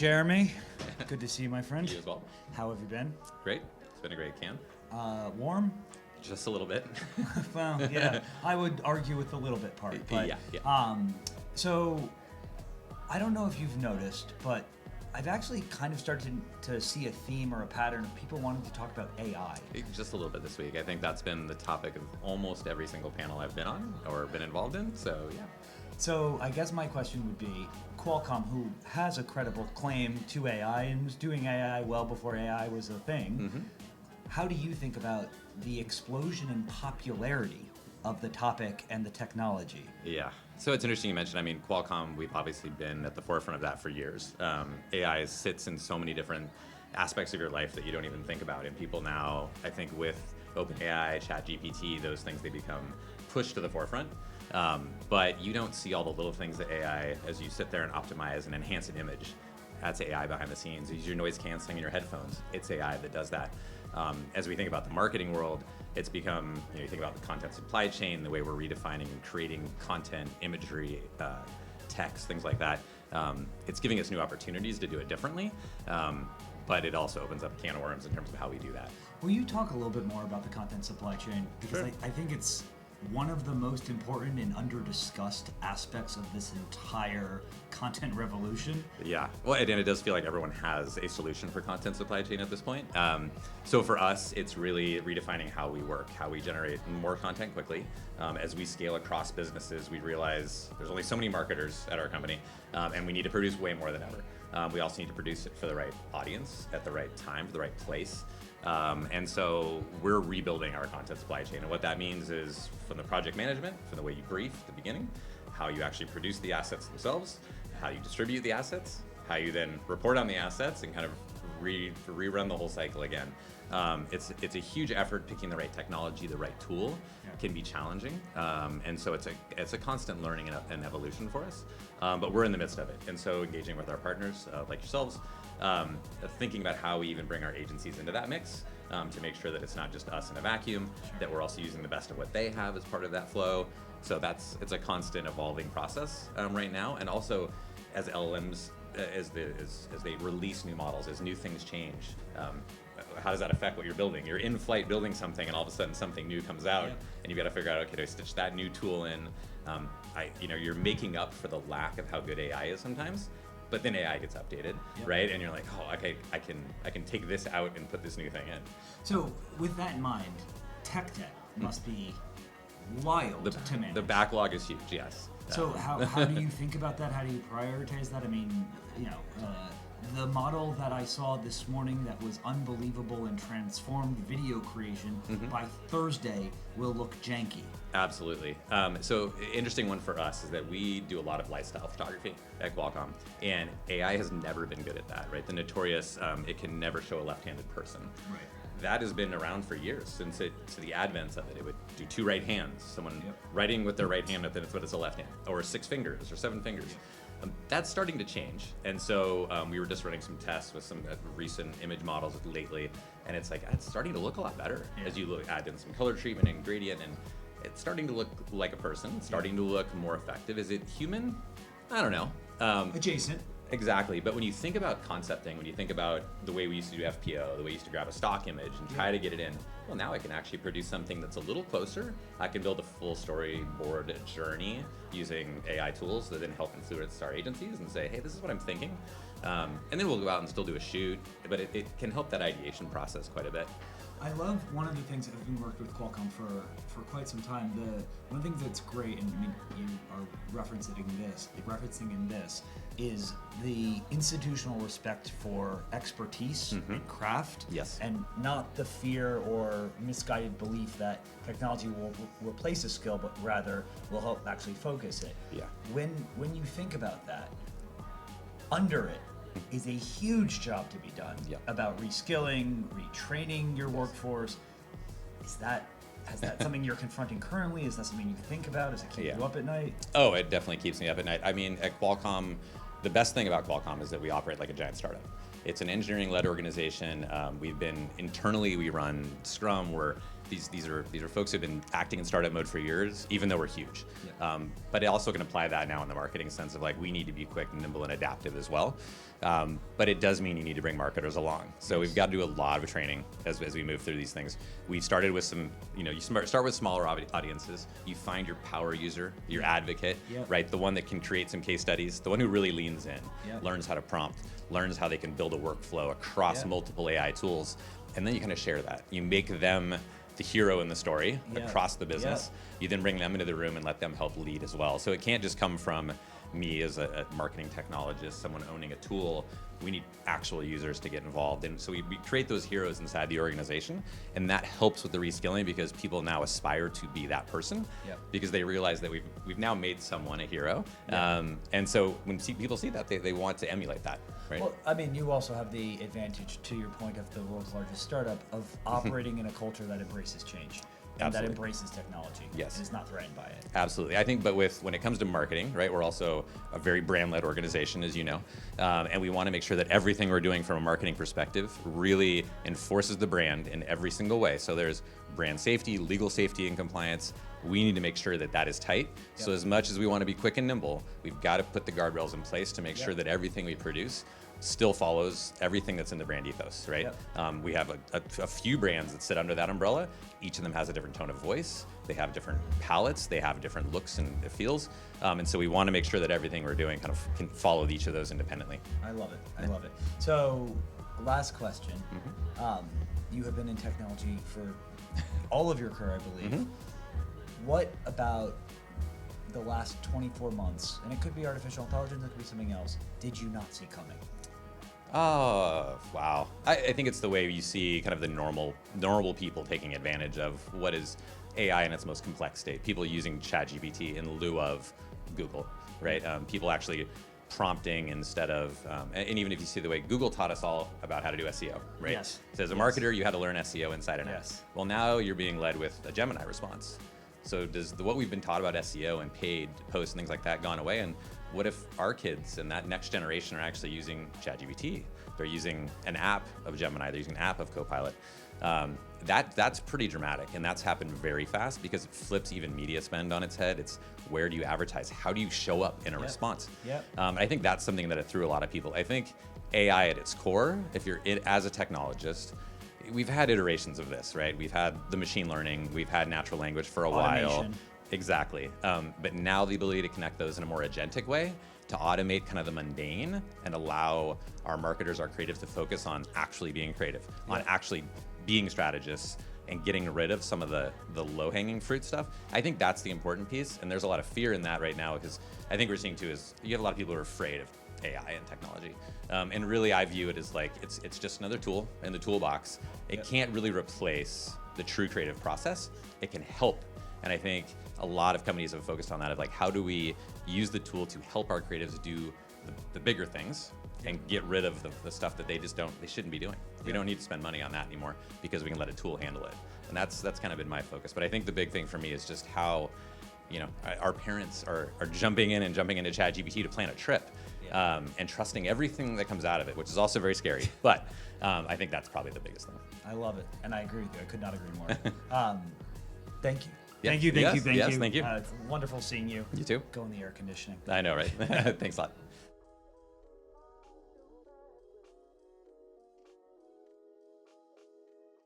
Jeremy. Good to see you, my friend. You as well. How have you been? Great. It's been a great camp. Warm? Just a little bit. Well, yeah. I would argue with the little bit part. But, yeah. So, I don't know if you've noticed, but I've actually kind of started to see a theme or a pattern of people wanting to talk about AI. Just a little bit this week. I think that's been the topic of almost every single panel I've been on or been involved in. So, yeah. So I guess my question would be, Qualcomm, who has a credible claim to AI and was doing AI well before AI was a thing, how do you think about the explosion in popularity of the topic and the technology? Yeah. So it's interesting you mentioned, I mean, Qualcomm, we've obviously been at the forefront of that for years. AI sits in so many different aspects of your life that you don't even think about. And people now, I think with OpenAI, ChatGPT, those things, they become pushed to the forefront. But you don't see all the little things that AI, as you sit there and optimize and enhance an image, that's AI behind the scenes. Use your noise canceling in your headphones. It's AI that does that. As we think about the marketing world, it's become, you think about the content supply chain, the way we're redefining and creating content, imagery, text, things like that. It's giving us new opportunities to do it differently, but it also opens up a can of worms in terms of how we do that. Will you talk a little bit more about the content supply chain? Because Sure. I think it's one of the most important and under-discussed aspects of this entire content revolution. Yeah, well, and it does feel like everyone has a solution for content supply chain at this point. So for us, it's really redefining how we work, how we generate more content quickly. As we scale across businesses, we realize there's only so many marketers at our company, and we need to produce way more than ever. We also need to produce it for the right audience, at the right time, for the right place. And so we're rebuilding our content supply chain. And what that means is from the project management, from the way you brief at the beginning, how you actually produce the assets themselves, how you distribute the assets, how you then report on the assets and kind of rerun the whole cycle again. It's a huge effort. Picking the right technology, the right tool can be challenging. And so it's a constant learning and evolution for us. But we're in the midst of it. And so engaging with our partners like yourselves, thinking about how we even bring our agencies into that mix to make sure that it's not just us in a vacuum, that we're also using the best of what they have as part of that flow. So it's a constant evolving process right now. And also as LLMs, as they release new models, as new things change, how does that affect what you're building? You're in flight building something, and all of a sudden something new comes out, and you've got to figure out, okay, do I stitch that new tool in? You're making up for the lack of how good AI is sometimes, but then AI gets updated, right? And you're like, oh, okay, I can take this out and put this new thing in. So with that in mind, tech debt must be wild to manage. The backlog is huge, yes. So how do you think about that? How do you prioritize that? I mean, the model that I saw this morning that was unbelievable and transformed video creation by Thursday will look janky. Absolutely. So interesting one for us is that we do a lot of lifestyle photography at Qualcomm, and AI has never been good at that, right? The notorious, it can never show a left-handed person. Right. That has been around for years since the advent of it. It would do two right hands, someone writing with their right hand, but it's a left hand, or 6 fingers or 7 fingers. That's starting to change, and so we were just running some tests with some recent image models lately, and it's starting to look a lot better as you add in some color treatment and gradient, and it's starting to look like a person. It's starting to look more effective. Is it human? I don't know. Adjacent. Exactly, but when you think about concepting, when you think about the way we used to do FPO, the way we used to grab a stock image and try to get it in, well, now I can actually produce something that's a little closer. I can build a full storyboard journey using AI tools that then help influence our agencies and say, hey, this is what I'm thinking. And then we'll go out and still do a shoot, but it can help that ideation process quite a bit. I love one of the things that having worked with Qualcomm for quite some time. One of the things that's great, and I mean, you are referencing in this, is the institutional respect for expertise and craft, and not the fear or misguided belief that technology will replace a skill, but rather will help actually focus it. Yeah. When you think about that, under it is a huge job to be done about reskilling, retraining your workforce. Is that something you're confronting currently? Is that something you think about? Does it keep you up at night? Oh, it definitely keeps me up at night. I mean, at Qualcomm, the best thing about Qualcomm is that we operate like a giant startup. It's an engineering-led organization. We run Scrum. We're these are folks who've been acting in startup mode for years, even though we're huge. But it also can apply that now in the marketing sense of like we need to be quick and nimble and adaptive as well. But it does mean you need to bring marketers along. So we've got to do a lot of training as we move through these things. We started with some, you start with smaller audiences. You find your power user, your advocate, right? The one that can create some case studies, the one who really leans in, learns how to prompt, learns how they can build a workflow across multiple AI tools. And then you kind of share that. You make them the hero in the story across the business. You then bring them into the room and let them help lead as well. So it can't just come from me as a marketing technologist, someone owning a tool. We need actual users to get involved. And so we create those heroes inside the organization. And that helps with the reskilling because people now aspire to be that person because they realize that we've now made someone a hero. And so when people see that, they want to emulate that. Right? Well, I mean, you also have the advantage, to your point, of the world's largest startup, of operating in a culture that embraces change. And that embraces technology. Yes. And is not threatened by it. Absolutely. I think, but when it comes to marketing, right, we're also a very brand-led organization, as you know, and we want to make sure that everything we're doing from a marketing perspective really enforces the brand in every single way. So there's brand safety, legal safety, and compliance. We need to make sure that that is tight. So as much as we want to be quick and nimble, we've got to put the guardrails in place to make sure that everything we produce still follows everything that's in the brand ethos, right? We have a few brands that sit under that umbrella. Each of them has a different tone of voice. They have different palettes. They have different looks and feels. And so we want to make sure that everything we're doing kind of can follow each of those independently. I love it. I love it. So last question. You have been in technology for all of your career, I believe. What about the last 24 months, and it could be artificial intelligence, it could be something else, did you not see coming? Oh, wow. I think it's the way you see kind of the normal people taking advantage of what is AI in its most complex state. People using ChatGPT in lieu of Google, right? People actually prompting instead of, and even if you see the way Google taught us all about how to do SEO, right? Yes. So as a marketer, you had to learn SEO inside and out. Well, now you're being led with a Gemini response. So does what we've been taught about SEO and paid posts and things like that gone away? And what if our kids and that next generation are actually using ChatGPT? They're using an app of Gemini. They're using an app of Copilot. That's pretty dramatic, and that's happened very fast because it flips even media spend on its head. It's where do you advertise? How do you show up in a response? I think that's something that it threw a lot of people. I think AI at its core, if you're as a technologist, we've had iterations of this, right? We've had the machine learning, we've had natural language for a while. Exactly. But now the ability to connect those in a more agentic way, to automate kind of the mundane and allow our marketers, our creatives to focus on actually being creative, on actually being strategists and getting rid of some of the low-hanging fruit stuff. I think that's the important piece, and there's a lot of fear in that right now because I think we're seeing too is you have a lot of people who are afraid of AI and technology. And really I view it as like, it's just another tool in the toolbox. It can't really replace the true creative process. It can help. And I think a lot of companies have focused on that of like, how do we use the tool to help our creatives do the bigger things and get rid of the stuff that they shouldn't be doing. We don't need to spend money on that anymore because we can let a tool handle it. And that's kind of been my focus. But I think the big thing for me is just how, our parents are jumping into ChatGPT to plan a trip. And trusting everything that comes out of it, which is also very scary. But I think that's probably the biggest thing. I love it, and I agree with you. I could not agree more. Thank you. Yeah. Thank you. Thank you. It's wonderful seeing you. You too. Go in the air conditioning. I know, right? Thanks a lot.